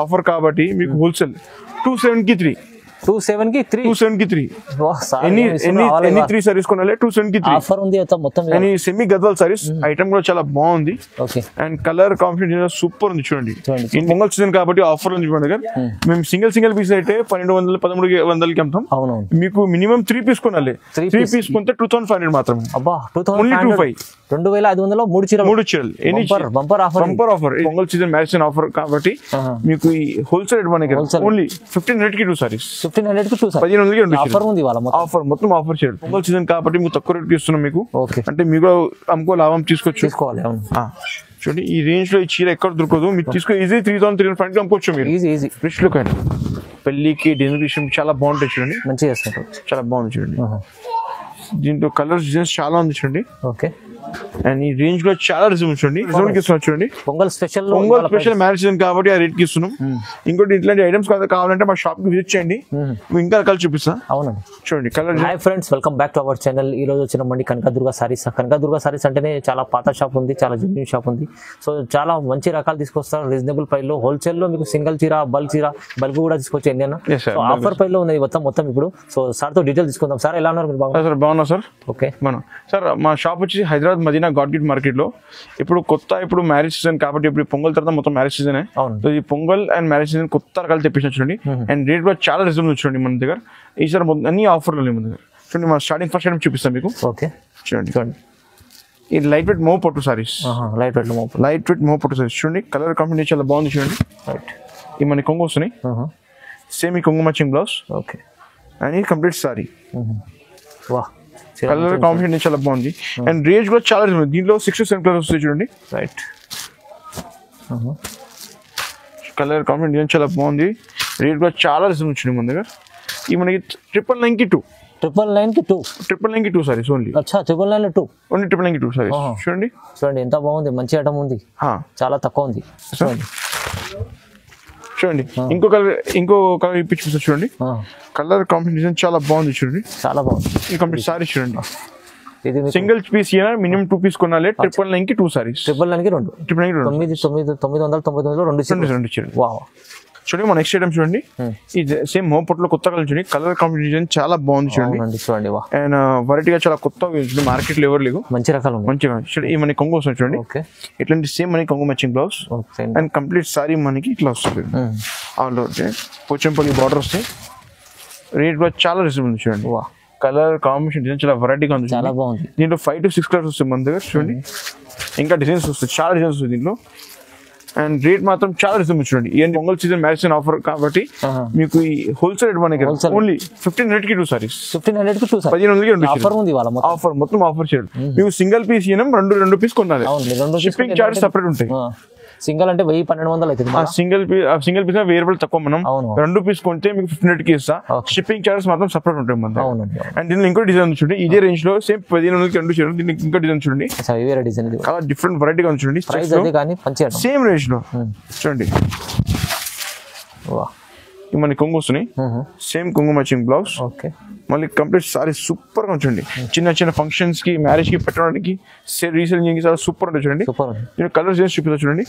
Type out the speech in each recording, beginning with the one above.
Offer కాబట్టి మీకు wholesale 273 273 any 3 saris కొనాలి 273 ఆఫర్ ఉంది మొత్తం. And semi Gadwal saris item కూడా చాలా బాగుంది. అండ్ కలర్ కాంబినేషన్ సూపర్ ఉంది చూడండి. ఈ పొంగల్ సీజన్ కాబట్టి ఆఫర్ ఉంది చూడండి దగ్గర. మేము సింగిల్ పీస్ అయితే 1200 1300కి అమ్ముతాం. మీకు మినిమం 3 పీస్ కొనాలి. 3 పీస్ కొంటే 2500 మాత్రమే. అబ్బా 2500 3 చీరలు bumper offer. Pongal season marriage season offer కాబట్టి మీకు ఈ హోల్సేల్ రేట్ మనకి ఓన్లీ 1500 కి 2 సారీస్. 1500 కి 2 సారీస్. 1500 ఆఫర్ ఉంది వాళ్ళ మొత్తం ఆఫర్ చేయాలి. పొంగల్ సీజన్ కాబట్టి మీకు తక్కువ రేట్ ఇస్తున్నాం మీకు. అంటే మీకు అమ్ముకో లాభం తీసుకోవాలి. చూడండి ఈ రేంజ్ లో ఈ చీర ఎక్కడ దొరకదు. మీరు తీసుకో ఈజీ 3300 అమ్ముకోవచ్చు మీరు. ఈజీ రిచ్ లుక్ అండి. పెళ్లికి డిజైన్ చాలా బాగుంటాయి చూడండి. మంచిగా చేస్తారు. చాలా బాగుంది చూడండి. దీంట్లో కలర్స్ డిజైన్స్ చాలా ఉంది చూడండి. ఓకే. అండ్ ఈ రేంజ్ లో చాలా రిజర్వ్ చూడండి. చూడండి పొంగల్ స్పెషల్ మ్యారేజ్ సీజన్ కాబట్టి ఆ రేట్ కి ఇస్తున్నాం. ఇంకోటి ఇట్లాంటి ఐటమ్స్ కావాలంటే మా షాప్ కి విజిట్ చేయండి. ఇంకా రకాలు చూపిస్తా. అవునండి చూడండి colour. Hi friends, welcome back to our channel. ఈ రోజు వచ్చినామండి కనకదుర్గ సారీస్. కనకదుర్గ సారీస్ అంటేనే చాలా పాత షాప్ ఉంది, చాలా జెన్యూన్ షాప్ ఉంది. సో చాలా మంచి రకాలు తీసుకొస్తారు రీజనబుల్ ప్రైస్ లో. హోల్సేల్ లో మీకు సింగిల్ చీర, బల్క్ కూడా తీసుకొచ్చి ఎన్నైనా ఆఫర్ ప్రైస్ లో ఉంది మొత్తం ఇప్పుడు. సో సార్ తో డీటెయిల్ తీసుకుందాం. సార్ ఎలా ఉన్నారు? మీరు బాగున్నా సార్. ఓకే. సార్ మా షాప్ వచ్చి హైదరాబాద్ మదీనా గాడ్గిట్ మార్కెట్ లో. ఇప్పుడు మ్యారేజ్ సీజన్ కాబట్టి ఇప్పుడు పొంగల్ తర్వాత మొత్తం మ్యారేజ్ సీజన్. ఈ పొంగల్ అండ్ మ్యారేజ్ సీజన్ కొత్త రకాలు తెప్పించిన చూడండి. అండ్ రేట్ కూడా చాలా రీజనబుల్ చూడండి మన దగ్గర. ఈసారి అన్ని ఆఫర్లు ఉన్నాయి మన దగ్గర. చూడండి మా స్టార్టింగ్ ఫస్ట్ ఐటమ్ చూపిస్తాం మీకు. ఓకే చూడండి ఈ లైట్ వెయిట్ మో పట్టు సారీస్. లైట్ వెయిట్ మో పట్టు సారీస్ చూడండి. కలర్ కాంబినేషన్ చాలా బాగుంది చూడండి. ఈ మన కొంగు వస్తున్నాయి. సేమ్ ఈ కొంగు మ్యాచింగ్ బ్లౌజ్. ఓకే. అండ్ ఈ కంప్లీట్ సారీ. కలర్ కాంబినేషన్ చాలా బాగుంది. అండ్ రేంజ్ కూడా చాలా దీంట్లో 6 to 7 కలర్స్ వస్తాయి చూడండి. రైట్. కలర్ కాంబినేషన్ చాలా బాగుంది. రేట్ కూడా చాలా రీజనబుల్ వచ్చింది మన దగ్గర. ఈ మనకి 999 కి 2. 999 కి 2 సారీస్ ఓన్లీ. అచ్చా 999 2. ఓన్లీ 999 కి 2 సారీస్. చూడండి ఎంత బాగుంది, మంచి ఐటమ్ ఉంది. చాలా తక్కువ ఉంది. చూడండి ఇంకో కలర్ ఇప్పించి చూడండి. కలర్ కాంబినేషన్ చాలా బాగుంది చూడండి. చాలా బాగుంది. ఈ కంప్లీట్ సారీ చూడండి. సింగిల్ పీస్ మినిమం 2 పీస్ కొనాలి. 999 కి 2 సారీస్. 999 కి 2. 999 చీరలు. వావ్. చూడండి మన నెక్స్ట్ ఐటమ్ చూడండి. ఇది సేమ్ హోమ్ పొట్లో కొత్త కలర్ చూడండి. కలర్ కాంబినేషన్ చాలా బాగుంది చూడండి. అండ్ వెరైటీగా చాలా కొత్తగా మార్కెట్ లో ఎవరు లేవు. మంచి రకాలు మంచిగా చూడండి. ఈ మనకి కొంగు వస్తుంది చూడండి. ఇట్లాంటి సేమ్ మనకి కొంగు matching blouse. And complete sorry మనకి ఇట్లా వస్తుంది. ఆల్ పోచంపల్లి బార్డర్ వస్తాయి. రేట్ కూడా చాలా రీజనబుల్ ఉంది చూడండి. కలర్ కాంబినేషన్ డిజైన్ చాలా వెరైటీగా ఉంది. చాలా బాగుంది. దీంట్లో 5 to 6 కలర్స్ వస్తాయి మన దగ్గర చూడండి. ఇంకా డిజైన్స్ వస్తాయి, చాలా డిజైన్స్ వస్తాయి దీంట్లో. అండ్ రేట్ మాత్రం చాలా రీజనబుల్ చూడండి. ఈ pongal season marriage season offer కాబట్టి మీకు ఈ హోల్సేల్ రేట్ మనకి ఓన్లీ 1500 కి 2 సారీస్. 1500 కి 2 సారీస్. 1500 కి 2 ఆఫర్ ఉంది వాళ్ళ మొత్తం ఆఫర్ చేయాలి. మీకు సింగిల్ పీస్ ఇయనం 2 పీస్ కొనాలి. షిప్పింగ్ చార్జ్ సెపరేట్ ఉంటాయి. సింగిల్ అంటే 1000-1200 అవుతుంది. సింగిల్ పీస్ 1000 రూపాయలు తక్కువ. మనం 2 పీస్ కొంటే మీకు 1500 కి ఇస్తా. షిప్పింగ్ చార్జెస్ మాత్రం సెపరేట్ ఉంటాయి మన. అండ్ దీనిలో ఇంకో డిజైన్ చూడండి. ఇదే రేంజ్ లో సేమ్ 1500 కి 2 చీరలు. దీనికి ఇంకో డిజైన్ చూడండి. చాలా డిఫరెంట్ వెరైటీగా ఉంది చూడండి. సేమ్ రేంజ్ లో చూడండి. మన కొంగు వస్తున్నాయి. సేమ్ కొంగు మ్యాచింగ్ బ్లౌజ్. మళ్ళీ కంప్లీట్ సారీ సూపర్ గా ఉంచండి. చిన్న ఫంక్షన్స్ కి, మ్యారేజ్ కి పెట్టడానికి, రీసేల్ చేయడానికి చాలా సూపర్ ఉంటుంది చూడండి. కలర్స్ చేసి చూపిస్తా చూడండి.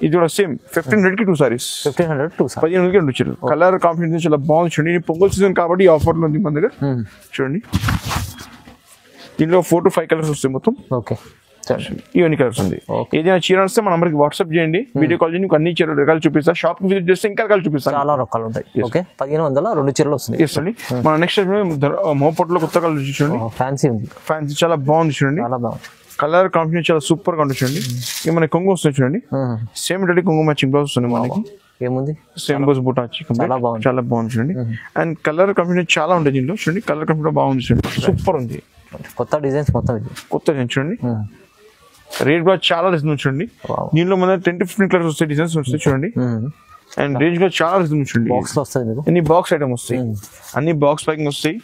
ఇది కూడా సేమ్ 1500 కి 2 సారీస్. 1500 కి 2 చీరలు. కలర్ కాంబినేషన్ చాలా బాగుంది చూడండి. పొంగల్ సీజన్ కాబట్టి ఆఫర్ లో ఉంది మన దగ్గర చూడండి. దీనిలో 4 to 5 కలర్స్ వస్తాయి మొత్తం. ఇవన్నీ కలర్స్ ఉంది. ఏదైనా చీర వస్తే మన నంబర్కి వాట్సాప్ చేయండి, వీడియో కాల్ చేయండి. అన్ని చీరలు రకాలు చూపిస్తా. షాప్ కి విజిట్ చేస్తే ఇంకా రకాలు చూపిస్తాను. చాలా రకాలు ఉంటాయి. 1500 2 చీరలు వస్తాయి. మన నెక్స్ట్ మోపట్లో కొత్త కలర్ చూడండి. ఫ్యాన్సీ చాలా బాగుంది చూడండి. కలర్ కాంబినేషన్ చాలా సూపర్ గా ఉంటుంది చూడండి. ఇక మనకి కొంగు వస్తుంది చూడండి. సేమ్ రెడీ కొంగు మ్యాచింగ్ బ్లౌజ్ వస్తుంది మనకి. ఏముంది సేమ్ బోస్ బూటా చాలా బాగుంది చూడండి. అండ్ కలర్ కాంబినేషన్ చాలా ఉంటుంది దీంట్లో చూడండి. కలర్ కాంబినేషన్ బాగుంది చూడండి. సూపర్ ఉంది. కొత్త డిజైన్స్ మొత్తం కొత్త డిజైన్ చూడండి. రేట్ కూడా చాలా రీజనబుల్ చూడండి. దీనిలో మన 10 to 15 కలర్స్ వస్తాయి, డిజైన్స్ వస్తాయి చూడండి. అండ్ రేంజ్ కూడా చాలా రీజనబుల్ చూడండి. అన్ని బాక్స్ ఐటమ్ వస్తాయి, అన్ని బాక్స్ ప్యాకింగ్ వస్తాయి.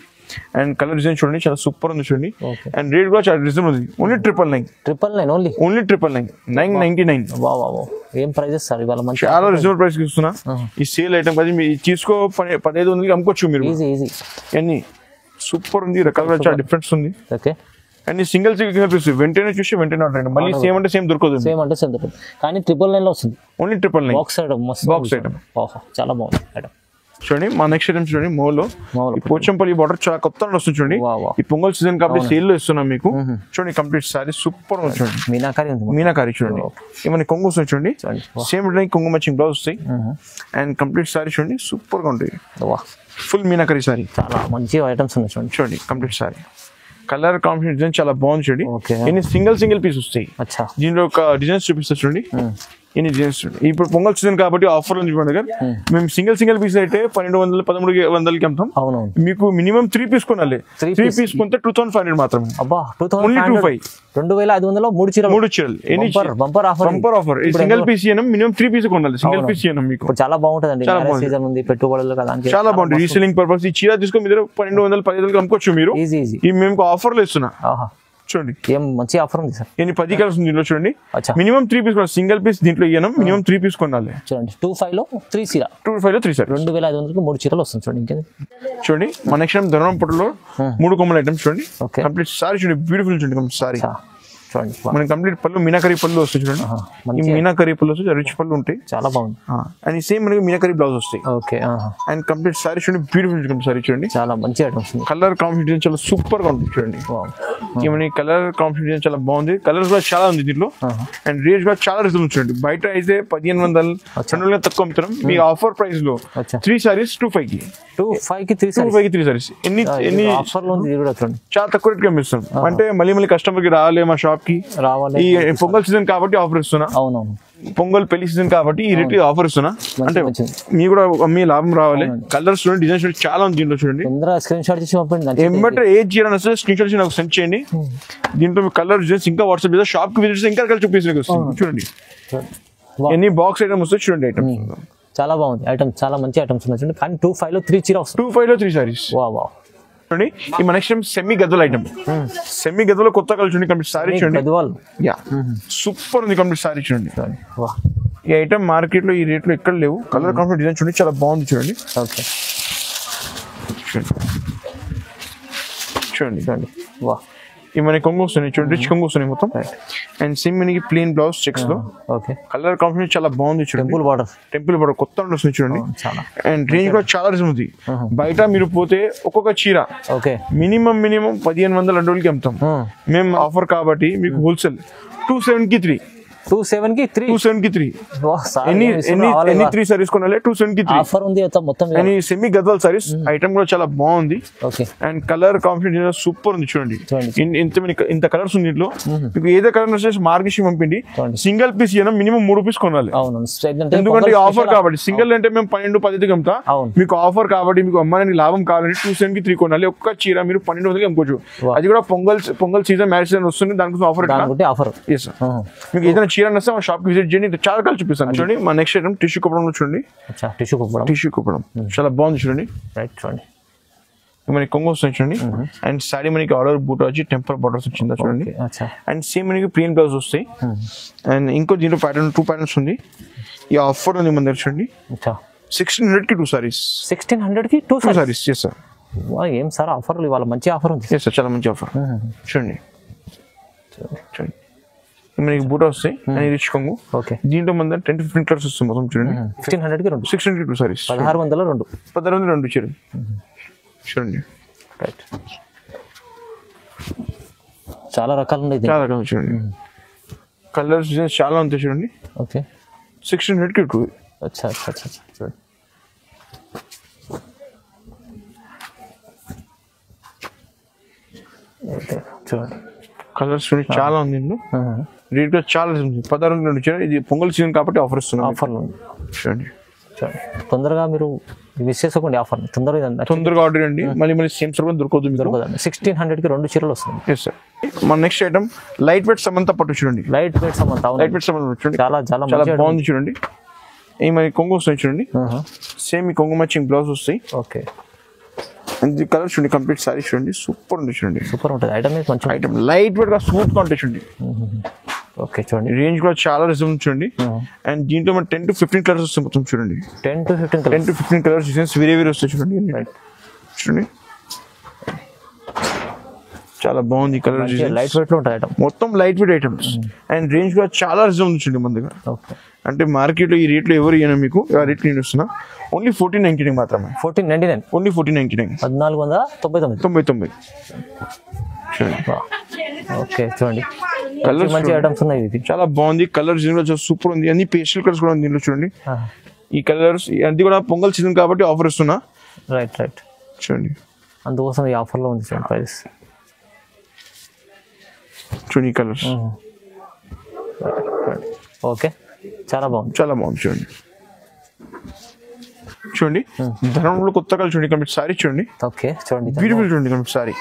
అండ్ కలర్ డిజైన్ చూడండి చాలా సూపర్ ఉంది చూడండి. అండ్ రేట్ కూడా చాలా రీజనబుల్ ఉంది. ఓన్లీ 999. ఓన్లీ 999. ఏం ప్రైజెస్ సార్ ఇవాళ? చాలా రీజనబుల్ ప్రైస్ ఇస్తున్నా. ఈ సేల్ ఐటమ్ కదా, మీరు తీసుకో 1500 అమ్ముకోవచ్చు మీరు. అన్ని సూపర్ ఉంది. రకాల చాలా డిఫరెన్స్ ఉంది. Okay. And single single piece వెంటనే చూసి వెంటనే ఆర్డర్ అండి. మళ్ళీ సేమ్ అంటే సేమ్ దొరకదు. సేమ్ అంటే సేమ్ దొరకదు, కానీ 999 లో వస్తుంది. Only 999 box item, box item. ఓహో చాలా బాగుంది ఐటమ్. చూడండి మా నెక్స్ట్ ఐటమ్ చూడండి మోలో పోచంపల్లి బార్డర్ చాలా కొత్త వస్తుంది చూడండి. ఈ పొంగల్ సీజన్ కాబట్టి సేల్ లో ఇస్తున్నాం మీకు. చూడండి కంప్లీట్ సారీ సూపర్ చూడండి. మీనాకారి చూడండి. ఏమైనా కొంగు వస్తుంది చూడండి. సేమ్ కొంగు మ్యాచింగ్ బ్లౌజ్ వస్తాయి. అండ్ కంప్లీట్ సారీ చూడండి సూపర్ గా ఉంటుంది. ఫుల్ మీనాకారి సారీ, చాలా మంచి ఐటమ్స్ ఉన్నాయి చూడండి. చూడండి complete sorry colour combination design చాలా బాగుంది చూడండి. ఇన్ని సింగిల్ పీస్ వస్తాయి. దీంట్లో ఒక డిజైన్స్ చూపిస్తా చూడండి. ఇన్ని డిజైన్స్ ఇప్పుడు పొంగల్ సీజన్ కాబట్టి ఆఫర్ ఉంది చూడండి. మేము సింగిల్ పీస్ అయితే 1200 1300కి అమ్ముతాం. మీకు మినిమం 3 పీస్ కొనాలి. 3 పీస్ కొంటే 2500 మాత్రమే. అబ్బా 2500 2500 మూడు చీరలు. Bumper offer. Single piece minimum 3 piece కొనాలి. సింగిల్ పీస్ మీకు చాలా బాగుంటది. సీజన్ ఉంది, పెట్టుబడులు కదా, చాలా బాగుంటుంది. రీసెల్లింగ్ పర్పస్ ఈ చీర తీసుకొని మీరు 1200 1500 అమ్ముకోవచ్చు మీరు. ఈ మేము ఆఫర్ లో ఇస్తున్నా చూడండి. ఏం మంచి ఆఫర్ ఉంది సార్. ఎన్ని 10 కలర్స్ ఉంది దీంట్లో చూడండి. మినిమం 3 పీస్ కొనాలి. సింగిల్ పీస్ దీంట్లో ఇయ్యనం, మినిమం 3 పీస్ కొనాలి. చూడండి 25 లో 3 చీర. 25 లో 3 సారీ 2500కి 3 చీరలు వస్తుంది చూడండి. ఇంకేది చూడండి మన నెక్స్ట్ టైం ధర్మపురంలో 3 కొమ్మల ఐటమ్స్ చూడండి. కంప్లీట్ సారీ చూడండి, బ్యూటిఫుల్ చూడండి కంప్లీట్ సారీ. చూడండి మనకి కంప్లీట్ పళ్ళు మీనాకరీ పళ్ళు వస్తాయి చూడండి. ఈ మీనాకరీ పళ్ళు వస్తాయి, రిచ్ పళ్ళు ఉంటాయి, చాలా బాగుంది. అండ్ ఈ సేమ్ మనకి మీనాకరీ బ్లౌజ్ వస్తాయి. ఓకే. అండ్ కంప్లీట్ సారీ చూడండి, బ్యూటిఫుల్ సారీ చూడండి, చాలా మంచి ఐటమ్స్. కలర్ కాంబినేషన్ చాలా సూపర్ గా ఉంటుంది చూడండి. ఏమని కలర్ కాంబినేషన్ చాలా బాగుంది. కలర్స్ కూడా చాలా ఉంది దీంట్లో. అండ్ రేట్ కూడా చాలా రీజనబుల్ చూడండి. బయట అయితే 1500 200 తక్కువ అమ్ముతున్నాం. మీ ఆఫర్ ప్రైస్ లో 3 సారీస్ 25 కి 3 సారీస్. ఎన్ని చాలా తక్కువ రేట్ కి అమ్మిస్తాం. అంటే మళ్ళీ కస్టమర్ కి రావాలి మా షాప్ కి. ఈ పొంగల్ సీజన్ కాబట్టి ఆఫర్ ఇస్తున్నా. అవునవును, పొంగల్ పెళ్లి సీజన్ కాబట్టి ఈ రేట్ ఆఫర్ ఇస్తున్నా. అంటే మీ కూడా మీ లాభం రావాలి. కలర్స్ చూడండి, డిజైన్స్ చూడండి, చాలా ఉంది దీంట్లో చూడండి. స్క్రీన్ షాట్ చేసి పంపండి. ఏమంటే ఏ చీర స్క్రీన్ షాట్ చేసి నాకు సెండ్ చేయండి. దీంట్లో కలర్ డిజైన్స్ ఇంకా వాట్సాప్ చేస్తే షాప్ కి విజిట్ ఇంకా కలర్ చూపిస్తుంది చూడండి. ఎన్ని బాక్స్ ఐటమ్ వస్తాయి చూడండి. ఐటమ్ చాలా బాగుంది. ఐటమ్ చాలా మంచి ఐటమ్స్ ఉన్నాయి చూడండి. కానీ 25 లో 3 చీర వస్తుంది. 25 లో 3 సారీస్. వా ఈ మన next semi Gadwal item. Semi గద్వలో కొత్త కలర్ చూడండి. కంప్లీట్ సారీ చూడండి. యా సూపర్ ఉంది కంప్లీట్ సారీ చూడండి. ఈ ఐటమ్ మార్కెట్ లో ఈ రేట్ లో ఎక్కడ లేవు. కలర్ కాంబినేషన్ డిజైన్ చూడండి, చాలా బాగుంది చూడండి. ఓకే చూడండి చూడండి. వా ఈ మన కొంగు వస్తున్నాయి చూడండి, రిచ్ కొంగు వస్తున్నాయి మొత్తం. అండ్ సేమ్ మనకి ప్లెయిన్ బ్లౌజ్ చెక్స్ లో. ఓకే కలర్ కాంబినేషన్ చాలా బాగుంది చూడండి. టెంపుల్ బార్డర్ కొత్త వస్తుంది చూడండి. అండ్ రేంజ్ కూడా చాలా రీజన్ ఉంది. బయట మీరు పోతే ఒక్కొక్క చీర మినిమం 1500 200కి అమ్ముతాం. మేము ఆఫర్ కాబట్టి మీకు హోల్సేల్ 270 కి 3. 270 కి 3. ఎన్ని 3 సారీస్ కొనాలి? 270 కి 3 ఆఫర్ ఉంది మొత్తం. And semi Gadwal saris item కూడా చాలా బాగుంది. అండ్ కలర్ కాంబినేషన్ సూపర్ ఉంది చూడండి. ఇంత కలర్స్ ఉంది ఇంట్లో. మీకు ఏదో కలర్ వచ్చేసి మార్కెట్ పంపిండి. సింగిల్ పీస్ ఇవ్వడం మినిమం 3 పీస్ కొనాలి. ఎందుకంటే ఆఫర్ కాబట్టి. సింగిల్ అంటే మేము 12-15కి అమ్ముతా. మీకు ఆఫర్ కాబట్టి మీకు అమ్మాయిని లాభం కావాలంటే 270 కి 3 కొనాలి. ఒక్క చీర మీరు 1200కి అమ్ముకోవచ్చు. అది కూడా పొంగల్ సీజన్, మ్యారేజ్ సీజన్ వస్తుంది, దానికోసం ఆఫర్. మీకు ఏదైనా చీర నస్తే మా షాప్ కి విజిట్ చేయండి. చాలా కలర్ చూపిస్తాను చూడండి. మా నెక్స్ట్ ఐటమ్ టిష్యూ కుప్పడంలో చూడండి. టిష్యూ కుప్పడం చాలా బాగుంది చూడండి. రైట్ చూడండి. మనకి కొంగు వస్తుంది చూడండి. అండ్ సారీ మనకి ఆర్డర్ బూట్ వచ్చి టెంపర్ బార్డర్స్ వచ్చిందా చూడండి. అండ్ సేమ్ మనకి ప్లెయిన్ బ్లౌజ్ వస్తాయి. అండ్ ఇంకో దీంట్లో ప్యాటర్న్ 2 ప్యాటర్న్స్ ఉంది. ఈ ఆఫర్ ఉంది మన దగ్గర చూడండి. 1600 కి 2 సారీస్. 1600 కి 2 సారీస్. Yes sir. ఏం సార్ ఆఫర్ ఇవాళ మంచి ఆఫర్ ఉంది. ఎస్ సార్, చాలా మంచి ఆఫర్ చూడండి. చూడండి మనకి బూట వస్తాయి. అండ్ రిచ్ కొంగు. ఓకే దీంట్లో మన 10-15 కలర్స్ వస్తాయి మొత్తం చూడండి. 1600 కి 2. 1600 కి 2 సారీస్. 1600 2 చీరలు చూడండి. రైట్ చాలా రకాలు ఉన్నాయి. చాలా రకాలు చూడండి. కలర్స్ డిజైన్స్ చాలా ఉంటాయి చూడండి. ఓకే 1600 కి 2. అచ్చా చూడండి. చూడండి కలర్స్ చూడండి, చాలా ఉంది. రేట్ కూడా చాలా ఉంది. 1600 చీర. ఇది పొంగల్ సీజన్ కాబట్టి ఆఫర్ ఇస్తున్నాం. ఆఫర్ చూడండి. తొందరగా మీరు మిస్ చేసుకోండి ఆఫర్. తొందరగా ఆర్డర్ చేయండి. మళ్ళీ సేమ్ సార్ దొరకదు. 1600 కి 2 చీరలు వస్తుంది. Yes sir. మన next item light weight Samantha పట్టు చూడండి. లైట్ వెయిట్ సమంత చూడండి. చాలా బాగుంది చూడండి. ఈ మరి కొంగు వస్తాయి చూడండి. సేమ్ ఈ కొంగు మ్యాచింగ్ బ్లౌజ్ వస్తాయి. ఓకే అండ్ కలర్ చూడండి. కంప్లీట్ సారీ చూడండి, సూపర్ ఉంది చూడండి. సూపర్ ఉంటుంది ఐటమ్. ఐటమ్ లైట్ వెయిట్ గా స్మూత్ గా ఉంటాయి చూడండి. ఓకే చూడండి. రేంజ్ కూడా చాలా రిజనబుల్ చూడండి. అండ్ దీంట్లో మన 10-15 కలర్స్ వస్తాయి మొత్తం చూడండి. 10-15 కలర్స్ డిజైన్స్ వేరే వస్తాయి చూడండి. చూడండి చాలా బాగుంది కలర్ లైట్ వెయిట్ లో ఉంటాయి ఐటమ్, మొత్తం light weight items and range కూడా చాలా రీజనబుల్ ఉంచండి మన దగ్గర. ఓకే అంటే మార్కెట్లో ఈ రేట్లో ఎవరు ఇయ్యను మీకు, ఆ రేట్ నేను ఇస్తున్నా. ఓన్లీ 1499 మాత్రమే. 1499 ఓన్లీ 1499. 1499. ఓకే చూడండి కలర్స్ మంచి ఐటమ్స్ ఉన్నాయి. ఇది చాలా బాగుంది, కలర్స్ సూపర్ ఉంది. అన్ని పేస్టల్ కలర్స్ కూడా ఉంది దీంట్లో చూడండి. ఈ కలర్స్ అది కూడా పొంగల్ సీజన్ కాబట్టి ఆఫర్ ఇస్తున్నా. రైట్ రైట్ చూడండి, అందుకోసం ఈ ఆఫర్లో ఉంది చూడండి ప్రైస్. చూడండి ఈ కలర్స్ ఓకే చాలా బాగుంది, చాలా బాగుంది. చూడండి చూడండి ధర్మంలో కొత్త కలర్ చూడండి, కంప్లీట్ సారీ చూడండి. ఓకే చూడండి బ్యూటిఫుల్ చూడండి complete sorry.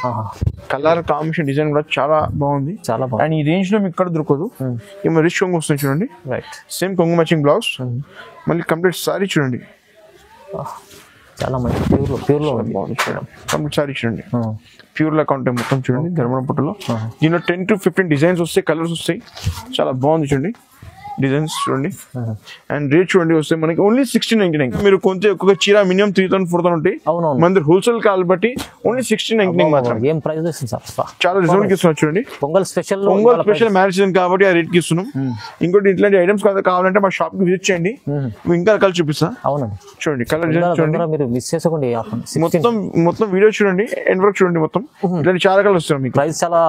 Colour combination design కూడా చాలా బాగుంది, చాలా బాగుంది. అండ్ ఈ రేంజ్ లో మీకు ఇక్కడ దొరకదు. ఏమో రిచ్ కొంగు వస్తుంది చూడండి. రైట్ సేమ్ కొంగు మ్యాచింగ్ బ్లౌజ్, మళ్ళీ కంప్లీట్ సారీ చూడండి. చాలా మంచి ప్యూర్ లో ఉంది. కంప్లీట్ సారీ చూడండి, ప్యూర్ లా కాంటే మొత్తం చూడండి. ధర్మవరం పట్టులో దీనిలో 10 to 15 డిజైన్స్ వస్తాయి, కలర్స్ వస్తాయి. చాలా బాగుంది చూడండి డిజైన్స్ చూడండి. అండ్ రేట్ చూడండి వస్తే మనకి ఓన్లీ 1699. మీరు కొంచెం ఒక్కొక్క చీర మినిమం 3000 4000 ఉంటాయి. మన దగ్గర హోల్సేల్ కాబట్టి ఓన్లీ 1699 మాత్రం. ఏం ప్రైస్ ఇస్తుంది సార్? చాలా రీజనబుల్ ఇస్తున్నాం చూడండి. పొంగల్ స్పెషల్ మ్యారేజ్ సీజన్ కాబట్టి ఆ రేట్ కి ఇస్తున్నాం. ఇంకోటి ఇట్లాంటి ఐటమ్స్ కావాలంటే మా షాప్ కి విజిట్ చేయండి, ఇంకా రకాలు చూపిస్తా. అవునండి చూడండి కలర్ డిజైన్ చూడండి, మీరు మిస్ చేసుకోండి. మొత్తం వీడియో చూడండి, ఎండ్ వరకు చూడండి. మొత్తం ఇట్లాంటి చాలా రకాలు వస్తున్నాయి మీకు. ప్రైస్ చాలా